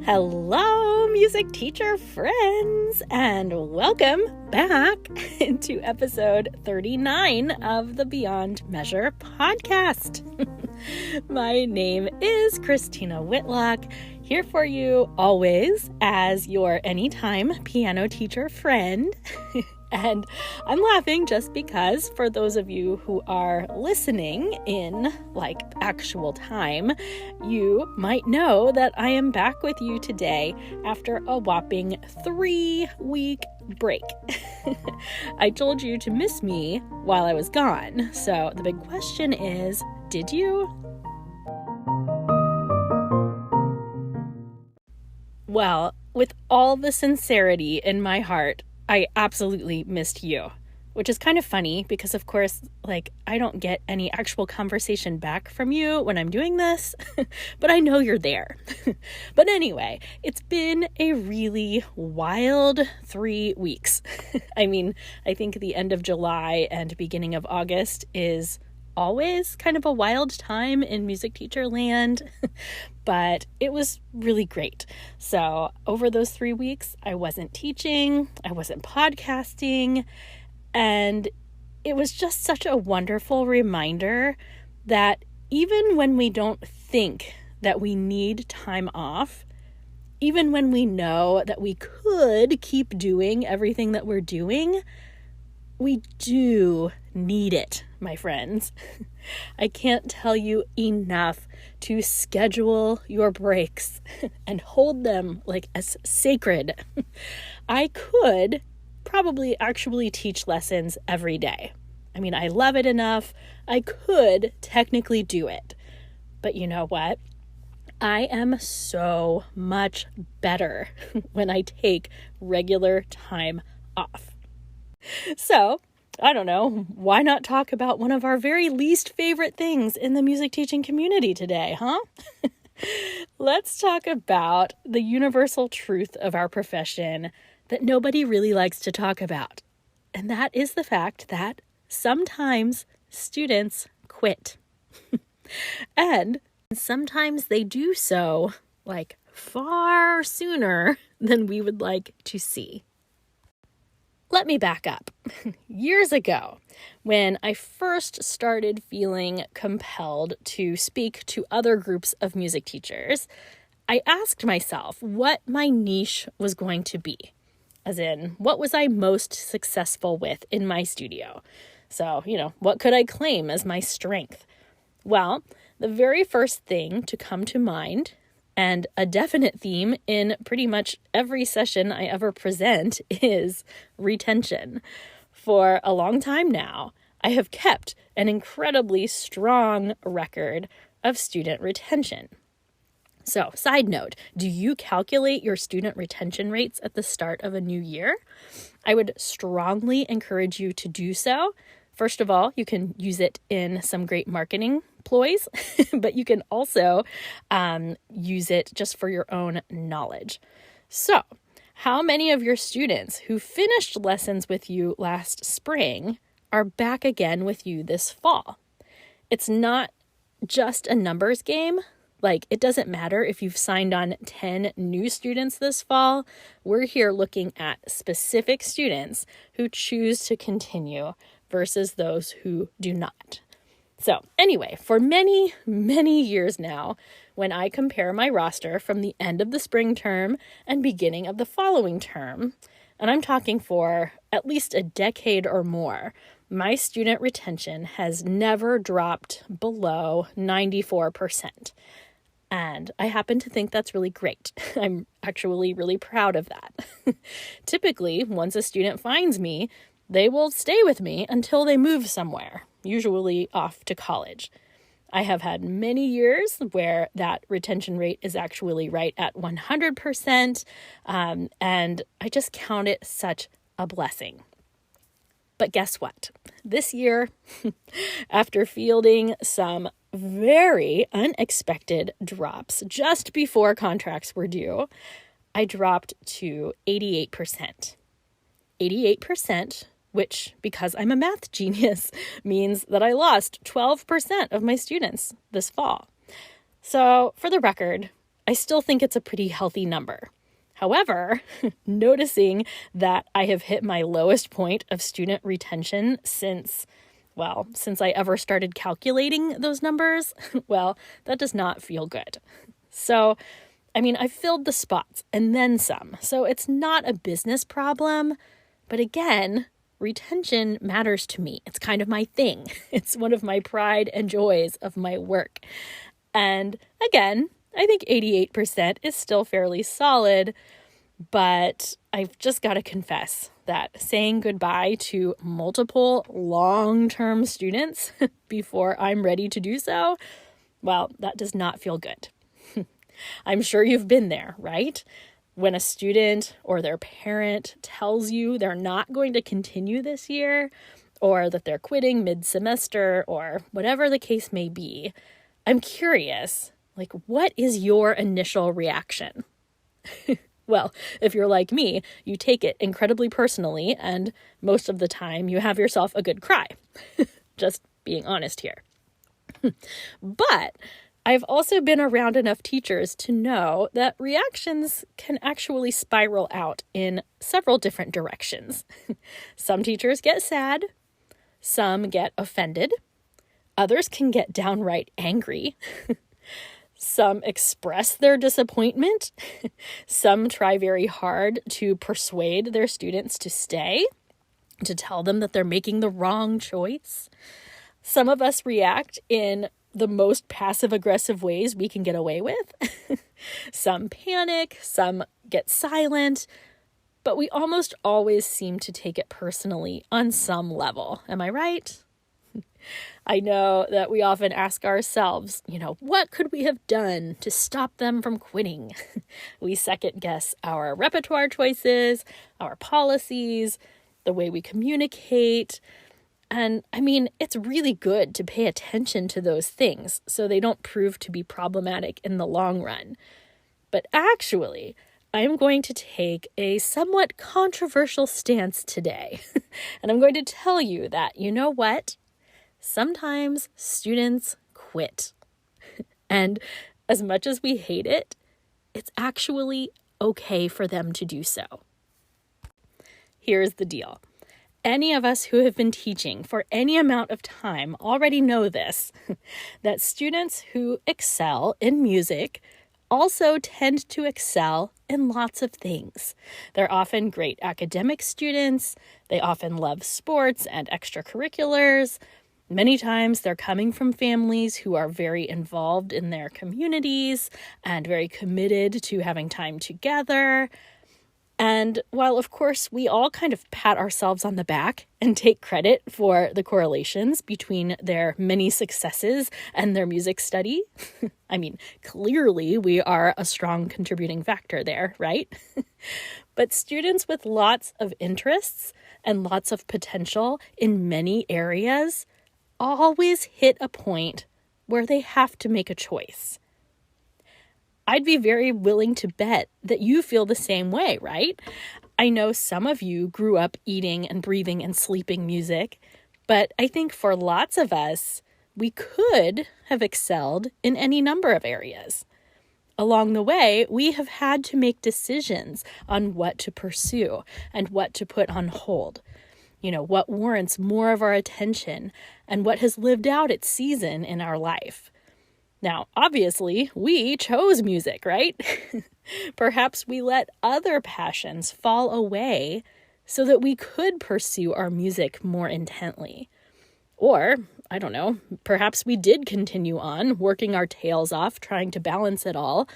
Hello, music teacher friends, and welcome back to episode 39 of the Beyond Measure podcast. My name is Christina Whitlock, here for you always as your anytime piano teacher friend. And I'm laughing just because for those of you who are listening in actual time, you might know that I am back with you today after a whopping 3-week break. I told you to miss me while I was gone. So the big question is, did you? Well, with all the sincerity in my heart, I absolutely missed you, which is kind of funny because, of course, I don't get any actual conversation back from you when I'm doing this, but I know you're there. But anyway, it's been a really wild 3 weeks. I mean, I think the end of July and beginning of August is always kind of a wild time in music teacher land, but it was really great. So over those 3 weeks, I wasn't teaching, I wasn't podcasting, and it was just such a wonderful reminder that even when we don't think that we need time off, even when we know that we could keep doing everything that we're doing, we do need it, my friends. I can't tell you enough to schedule your breaks and hold them as sacred. I could probably actually teach lessons every day. I mean, I love it enough. I could technically do it. But you know what? I am so much better when I take regular time off. So, I don't know, why not talk about one of our very least favorite things in the music teaching community today, huh? Let's talk about the universal truth of our profession that nobody really likes to talk about. And that is the fact that sometimes students quit. And sometimes they do so far sooner than we would like to see. Let me back up. Years ago, when I first started feeling compelled to speak to other groups of music teachers, I asked myself what my niche was going to be. As in, what was I most successful with in my studio? So, what could I claim as my strength? Well, the very first thing to come to mind, and a definite theme in pretty much every session I ever present, is retention. For a long time now, I have kept an incredibly strong record of student retention. So, side note, do you calculate your student retention rates at the start of a new year? I would strongly encourage you to do so. First of all, you can use it in some great marketing ploys, but you can also use it just for your own knowledge. So, how many of your students who finished lessons with you last spring are back again with you this fall? It's not just a numbers game. It doesn't matter if you've signed on 10 new students this fall. We're here looking at specific students who choose to continue versus those who do not. So anyway, for many, many years now, when I compare my roster from the end of the spring term and beginning of the following term, and I'm talking for at least a decade or more, my student retention has never dropped below 94%. And I happen to think that's really great. I'm actually really proud of that. Typically, once a student finds me, they will stay with me until they move somewhere, usually off to college. I have had many years where that retention rate is actually right at 100%, and I just count it such a blessing. But guess what? This year, after fielding some very unexpected drops just before contracts were due, I dropped to 88%. 88%, which, because I'm a math genius, means that I lost 12% of my students this fall. So, for the record, I still think it's a pretty healthy number. However, noticing that I have hit my lowest point of student retention since I ever started calculating those numbers, that does not feel good. So, I filled the spots and then some. So it's not a business problem. But again, retention matters to me. It's kind of my thing. It's one of my pride and joys of my work. And again, I think 88% is still fairly solid, but I've just got to confess that saying goodbye to multiple long-term students before I'm ready to do so, that does not feel good. I'm sure you've been there, right? When a student or their parent tells you they're not going to continue this year, or that they're quitting mid-semester, or whatever the case may be, I'm curious, what is your initial reaction? Well, if you're like me, you take it incredibly personally, and most of the time you have yourself a good cry. Just being honest here. But I've also been around enough teachers to know that reactions can actually spiral out in several different directions. Some teachers get sad, some get offended, others can get downright angry. Some express their disappointment. Some try very hard to persuade their students to stay, to tell them that they're making the wrong choice. Some of us react in the most passive-aggressive ways we can get away with. Some panic, some get silent, but we almost always seem to take it personally on some level. Am I right? I know that we often ask ourselves, what could we have done to stop them from quitting? We second guess our repertoire choices, our policies, the way we communicate. And it's really good to pay attention to those things so they don't prove to be problematic in the long run. But actually, I'm going to take a somewhat controversial stance today. And I'm going to tell you that, sometimes students quit. And as much as we hate it, it's actually okay for them to do so. Here's the deal. Any of us who have been teaching for any amount of time already know this, that students who excel in music also tend to excel in lots of things. They're often great academic students. They often love sports and extracurriculars. Many times they're coming from families who are very involved in their communities and very committed to having time together. And while, of course, we all kind of pat ourselves on the back and take credit for the correlations between their many successes and their music study, clearly we are a strong contributing factor there, right? But students with lots of interests and lots of potential in many areas always hit a point where they have to make a choice. I'd be very willing to bet that you feel the same way, right? I know some of you grew up eating and breathing and sleeping music, but I think for lots of us, we could have excelled in any number of areas. Along the way, we have had to make decisions on what to pursue and what to put on hold. What warrants more of our attention and what has lived out its season in our life. Now, obviously, we chose music, right? Perhaps we let other passions fall away so that we could pursue our music more intently. Or, perhaps we did continue on working our tails off, trying to balance it all,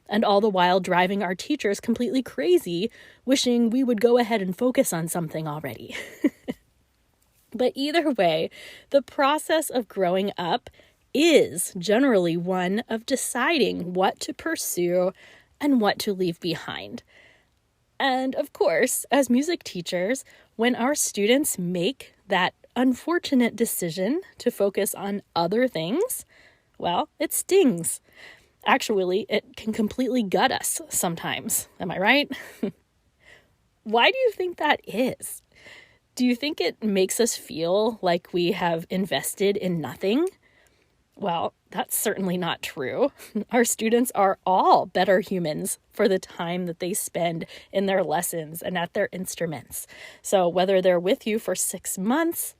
and all the while driving our teachers completely crazy, wishing we would go ahead and focus on something already. But either way, the process of growing up is generally one of deciding what to pursue and what to leave behind. And of course, as music teachers, when our students make that unfortunate decision to focus on other things, it stings. Actually, it can completely gut us sometimes. Am I right? Why do you think that is? Do you think it makes us feel like we have invested in nothing? Well, that's certainly not true. Our students are all better humans for the time that they spend in their lessons and at their instruments. So whether they're with you for 6 months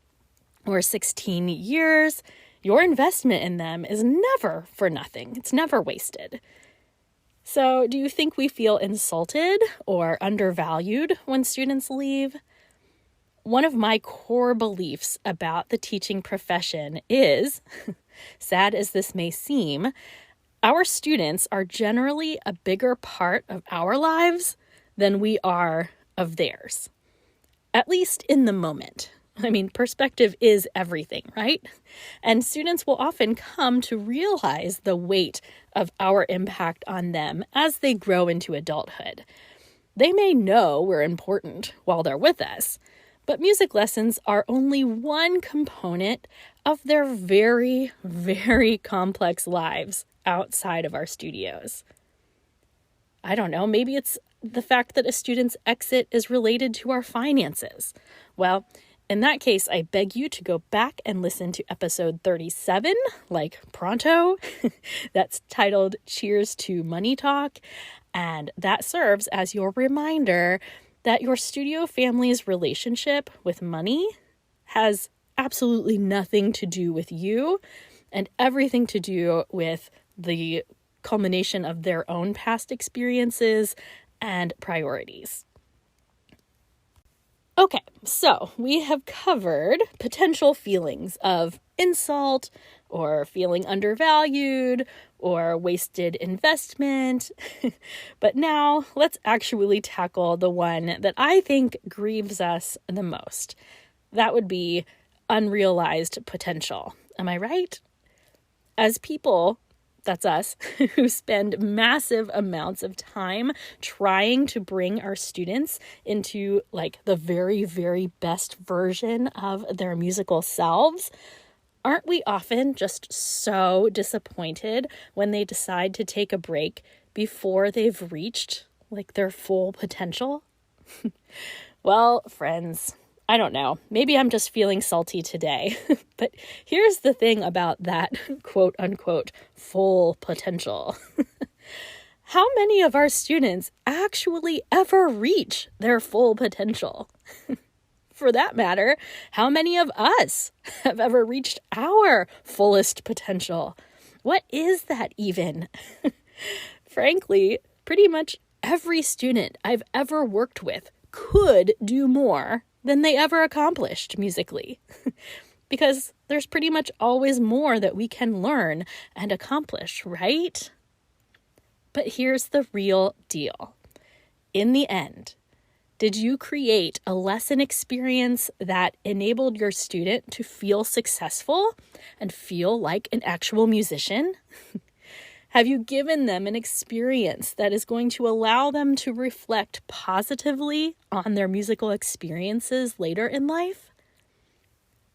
or 16 years, your investment in them is never for nothing. It's never wasted. So do you think we feel insulted or undervalued when students leave? One of my core beliefs about the teaching profession is, sad as this may seem, our students are generally a bigger part of our lives than we are of theirs. At least in the moment. I mean, perspective is everything, right? And students will often come to realize the weight of our impact on them as they grow into adulthood. They may know we're important while they're with us, but music lessons are only one component of their very, very complex lives outside of our studios. I don't know, maybe it's the fact that a student's exit is related to our finances. Well, in that case, I beg you to go back and listen to episode 37, like pronto. That's titled Cheers to Money Talk. And that serves as your reminder that your studio family's relationship with money has absolutely nothing to do with you and everything to do with the culmination of their own past experiences and priorities. Okay, so we have covered potential feelings of insult or feeling undervalued or wasted investment. But now let's actually tackle the one that I think grieves us the most. That would be unrealized potential. Am I right? As people, that's us, who spend massive amounts of time trying to bring our students into like the very, very best version of their musical selves, aren't we often just so disappointed when they decide to take a break before they've reached like their full potential? Well, friends, I don't know. Maybe I'm just feeling salty today. But here's the thing about that quote unquote full potential. How many of our students actually ever reach their full potential? For that matter, how many of us have ever reached our fullest potential? What is that even? Frankly, pretty much every student I've ever worked with could do more than they ever accomplished musically. Because there's pretty much always more that we can learn and accomplish, right? But here's the real deal. In the end, did you create a lesson experience that enabled your student to feel successful and feel like an actual musician? Have you given them an experience that is going to allow them to reflect positively on their musical experiences later in life?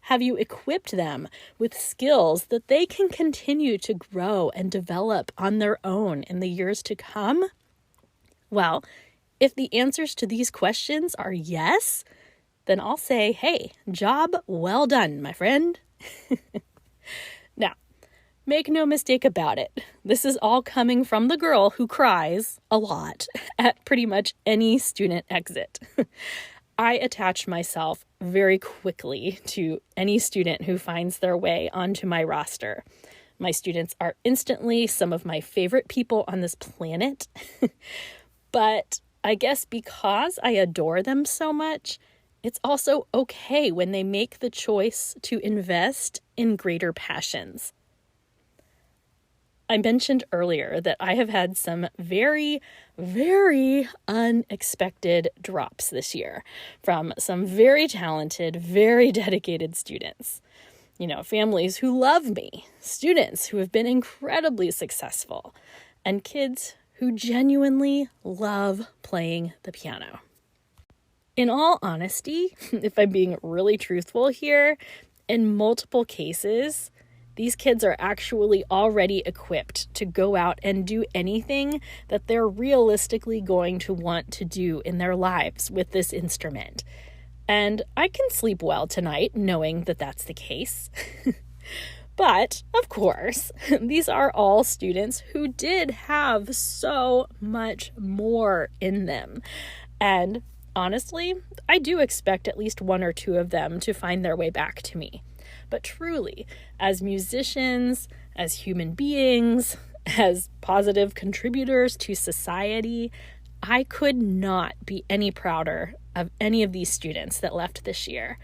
Have you equipped them with skills that they can continue to grow and develop on their own in the years to come? Well, if the answers to these questions are yes, then I'll say, hey, job well done, my friend. Now, make no mistake about it. This is all coming from the girl who cries a lot at pretty much any student exit. I attach myself very quickly to any student who finds their way onto my roster. My students are instantly some of my favorite people on this planet. But I guess because I adore them so much, it's also okay when they make the choice to invest in greater passions. I mentioned earlier that I have had some very, very unexpected drops this year from some very talented, very dedicated students. You know, families who love me, students who have been incredibly successful, and kids who genuinely love playing the piano. In all honesty, if I'm being really truthful here, in multiple cases, these kids are actually already equipped to go out and do anything that they're realistically going to want to do in their lives with this instrument. And I can sleep well tonight knowing that that's the case. But, of course, these are all students who did have so much more in them. And honestly, I do expect at least one or two of them to find their way back to me. But truly, as musicians, as human beings, as positive contributors to society, I could not be any prouder of any of these students that left this year.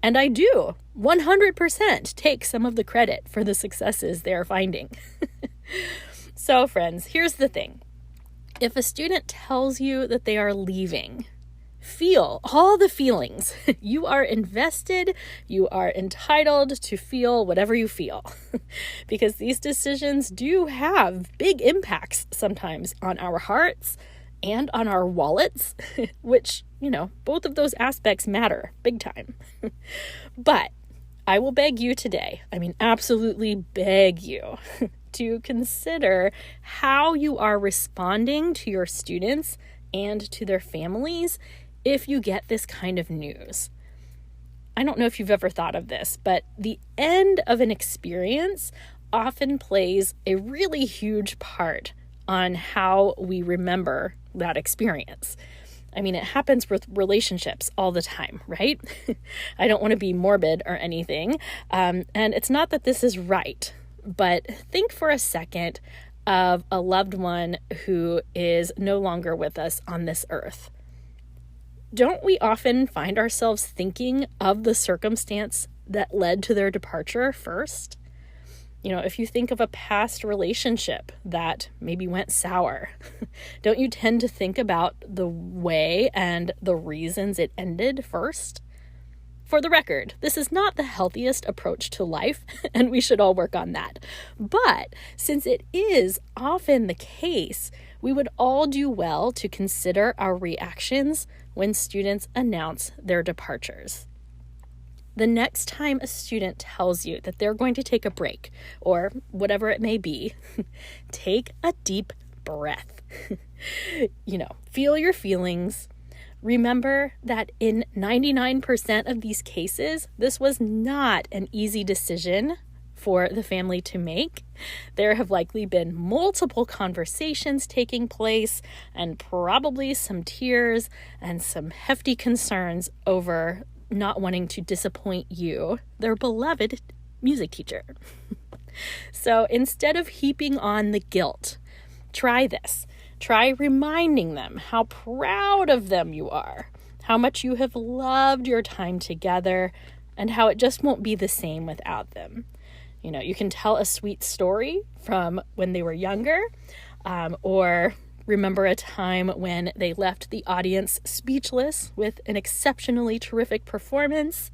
And I do 100% take some of the credit for the successes they are finding. So friends, here's the thing. If a student tells you that they are leaving, feel all the feelings. You are invested, you are entitled to feel whatever you feel. Because these decisions do have big impacts sometimes on our hearts and on our wallets, which, both of those aspects matter big time. But I will beg you today, absolutely beg you, to consider how you are responding to your students and to their families if you get this kind of news. I don't know if you've ever thought of this, but the end of an experience often plays a really huge part on how we remember that experience. It happens with relationships all the time, right? I don't want to be morbid or anything. And it's not that this is right, but think for a second of a loved one who is no longer with us on this earth. Don't we often find ourselves thinking of the circumstance that led to their departure first? If you think of a past relationship that maybe went sour, don't you tend to think about the way and the reasons it ended first? For the record, this is not the healthiest approach to life, and we should all work on that. But since it is often the case, we would all do well to consider our reactions when students announce their departures. The next time a student tells you that they're going to take a break, or whatever it may be, take a deep breath. Feel your feelings. Remember that in 99% of these cases, this was not an easy decision for the family to make. There have likely been multiple conversations taking place and probably some tears and some hefty concerns over not wanting to disappoint you, their beloved music teacher. So instead of heaping on the guilt, try this. Try reminding them how proud of them you are, how much you have loved your time together, and how it just won't be the same without them. You can tell a sweet story from when they were younger, or remember a time when they left the audience speechless with an exceptionally terrific performance.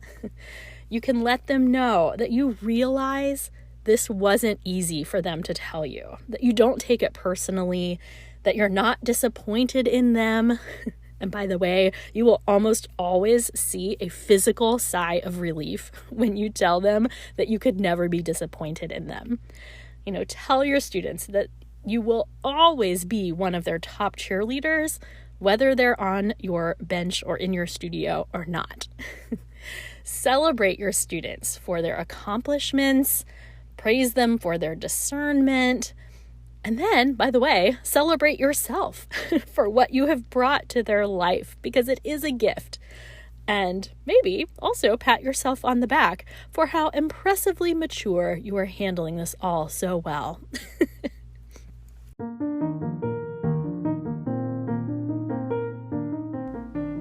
You can let them know that you realize this wasn't easy for them to tell you, that you don't take it personally, that you're not disappointed in them. And by the way, you will almost always see a physical sigh of relief when you tell them that you could never be disappointed in them. Tell your students that you will always be one of their top cheerleaders, whether they're on your bench or in your studio or not. Celebrate your students for their accomplishments, praise them for their discernment, and then, by the way, celebrate yourself for what you have brought to their life, because it is a gift. And maybe also pat yourself on the back for how impressively mature you are handling this all so well.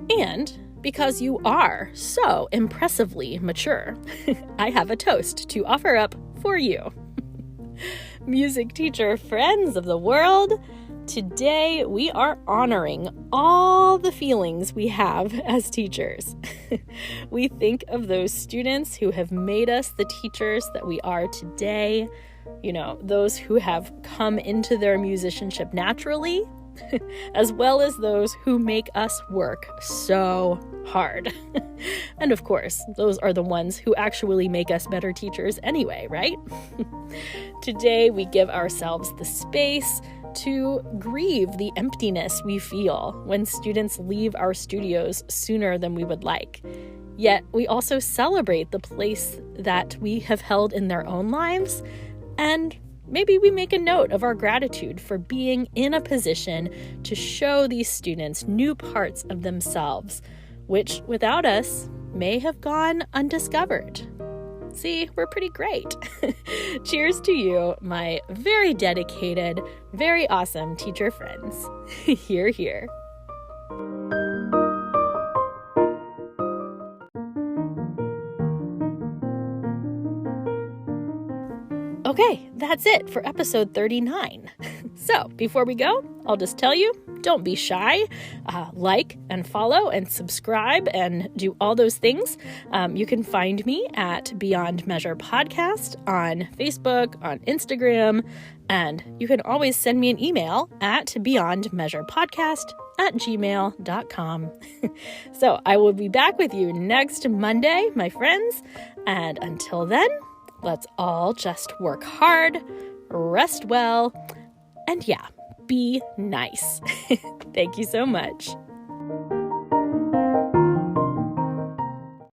And because you are so impressively mature, I have a toast to offer up for you. Music teacher friends of the world, today we are honoring all the feelings we have as teachers. We think of those students who have made us the teachers that we are today, those who have come into their musicianship naturally, as well as those who make us work so hard. And of course, those are the ones who actually make us better teachers anyway, right? Today, we give ourselves the space to grieve the emptiness we feel when students leave our studios sooner than we would like. Yet we also celebrate the place that we have held in their own lives, and maybe we make a note of our gratitude for being in a position to show these students new parts of themselves, which without us may have gone undiscovered. See, we're pretty great. Cheers to you, my very dedicated, very awesome teacher friends. Hear, hear. Okay, that's it for episode 39. So before we go, I'll just tell you, don't be shy. Like and follow and subscribe and do all those things. You can find me at Beyond Measure Podcast on Facebook, on Instagram, and you can always send me an email at beyondmeasurepodcast@gmail.com. So I will be back with you next Monday, my friends. And until then, let's all just work hard, rest well, and yeah, be nice. Thank you so much.